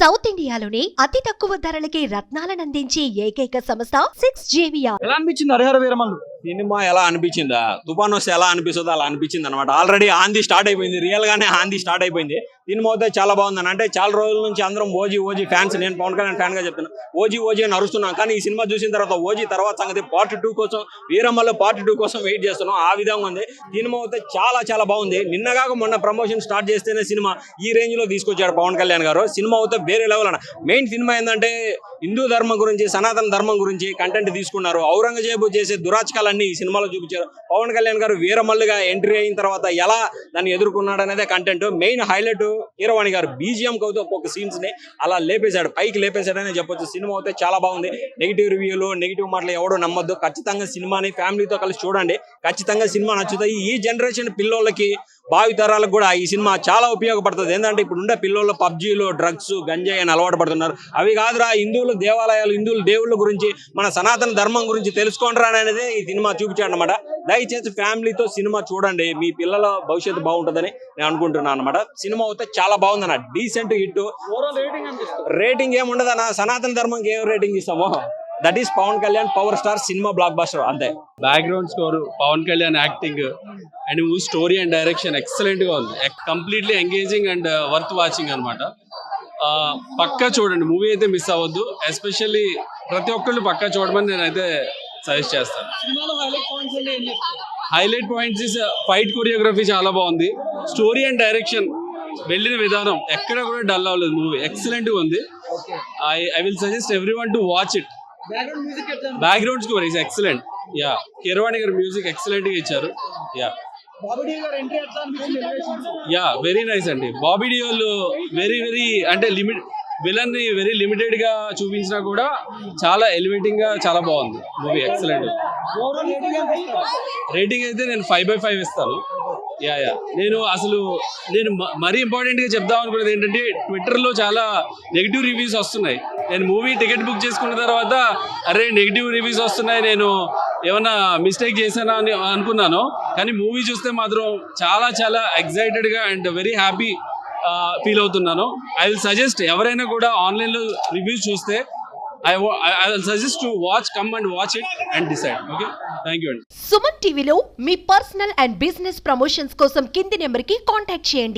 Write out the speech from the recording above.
South ఇండియాలోని అతి తక్కువ ధరలకి రత్నాలను అందించే ఏకైక సంస్థ 6JVR. ఎలా అనిపించింది హరిహర వీరమల్లు సినిమా ఎలా అనిపించిందా? తుఫాన్ వస్తే ఎలా అనిపిస్తుందో అలా అనిపించింది అనమాట. ఆల్రెడీ ఆంది స్టార్ట్ అయిపోయింది, రియల్ గానే ఆంది స్టార్ట్ అయిపోయింది. సినిమా అయితే చాలా బాగుందని, అంటే చాలా రోజుల నుంచి అందరం ఓజీ ఫ్యాన్స్, నేను పవన్ కళ్యాణ్ ఫ్యాన్ గా చెప్తాను, ఓజీ అని అరుస్తున్నాం. కానీ ఈ సినిమా చూసిన తర్వాత ఓజీ తర్వాత సంగతి పార్ట్ 2 కోసం, వీరమల్లు పార్ట్ 2 కోసం వెయిట్ చేస్తున్నాం. ఆ విధంగా ఉంది సినిమా అయితే చాలా బాగుంది. నిన్నగాక మొన్న ప్రమోషన్ స్టార్ట్ చేస్తేనే సినిమా ఈ రేంజ్ లో తీసుకొచ్చాడు పవన్ కళ్యాణ్ గారు. సినిమా అయితే వేరే లెవెల్ అన్న. మెయిన్ సినిమా ఏంటంటే హిందూ ధర్మం గురించి, సనాతన ధర్మం గురించి కంటెంట్ తీసుకున్నారు. ఔరంగజేబు చేసే దురాచకాలన్నీ ఈ సినిమాలో చూపించారు. పవన్ కళ్యాణ్ గారు వీరమల్లుగా ఎంట్రీ అయిన తర్వాత ఎలా దాన్ని ఎదుర్కొన్నాడు అనేది కంటెంట్. మెయిన్ హైలైట్ కీరవాణి గారు బీజిఎం కవుతూ ఒక్కొక్క సీన్స్ ని అలా లేపేశాడు, పైకి లేపేశాడనే చెప్పొచ్చు. సినిమా అయితే చాలా బాగుంది. నెగిటివ్ రివ్యూలు, నెగిటివ్ మాటలు ఎవడో నమ్మొద్దు. ఖచ్చితంగా సినిమాని ఫ్యామిలీతో కలిసి చూడండి. ఖచ్చితంగా సినిమా నచ్చుతాయి. ఈ జనరేషన్ పిల్లోళ్ళకి, భావితరాలకు కూడా ఈ సినిమా చాలా ఉపయోగపడుతుంది. ఏంటంటే ఇప్పుడు ఉండే పిల్లోళ్ళు పబ్జీలు, డ్రగ్స్, గంజాయి అని అలవాటు పడుతున్నారు. అవి కాదురా, హిందువులు దేవాలయాలు, హిందువుల దేవుళ్ళ గురించి, మన సనాతన ధర్మం గురించి తెలుసుకోండిరా అనేది ఈ సినిమా చూపించాడు అనమాట. దయచేసి ఫ్యామిలీతో సినిమా చూడండి, మీ పిల్లల భవిష్యత్తు బాగుంటుందని నేను అనుకుంటున్నాను అనమాట. సినిమా అయితే చాలా బాగుందన్న, డీసెంట్ హిట్. రేటింగ్ ఏముండదు అన్న, సనాతన ధర్మంకి ఏం రేటింగ్ ఇస్తామో that is Pawan Kalyan power star cinema blockbuster అంతే. Background score, Pawan Kalyan acting and story and direction excellent గా ఉంది. Completely engaging and worth watching అనమాట. పక్కా చూడండి, మూవీ అయితే మిస్ అవ్వద్దు. ఎస్పెషల్లీ ప్రతి ఒక్కళ్ళు పక్కా చూడమని నేనైతే సజెస్ట్ చేస్తాను. Highlight points is fight choreography చాలా బాగుంది. స్టోరీ అండ్ డైరెక్షన్ వెళ్ళిన విధానం ఎక్కడ కూడా డల్ అవ్వలేదు. మూవీ ఎక్సలెంట్ గా ఉంది. I will suggest everyone to watch it. Background score is excellent. Yeah, Keeravani గారు మ్యూజిక్ ఎక్సలెంట్ గా ఇచ్చారు. యా వెరీ నైస్ అండి. బాబీ డియోల్ వెరీ అంటే విలన్ ని వెరీ లిమిటెడ్ గా చూపించినా కూడా చాలా ఎలివేటింగ్ గా చాలా బాగుంది మూవీ. ఎక్సలెంట్. రేటింగ్ అయితే నేను 5/5 ఇస్తాను. యా నేను మరీ ఇంపార్టెంట్ గా చెప్దాం అనుకున్నది ఏంటంటే, ట్విట్టర్ లో చాలా నెగిటివ్ రివ్యూస్ వస్తున్నాయి. నేను మూవీ టికెట్ బుక్ చేసుకున్న తర్వాత అరే నెగిటివ్ రివ్యూస్ వస్తున్నాయి, నేను ఏమన్నా మిస్టేక్ చేశానా అని అనుకున్నాను. కానీ మూవీ చూస్తే మాత్రం చాలా ఎక్సైటెడ్ గా అండ్ వెరీ హ్యాపీ ఫీల్ అవుతున్నాను. ఐ విల్ సజెస్ట్ ఎవరైనా కూడా ఆన్లైన్ లో రివ్యూస్ చూస్తే I will suggest to come and watch it and decide. Okay, thank you. Suman టీవీలో మీ పర్సనల్ అండ్ బిజినెస్ ప్రమోషన్స్ కోసం కింది నెంబర్ కి కాంటాక్ట్ చేయండి.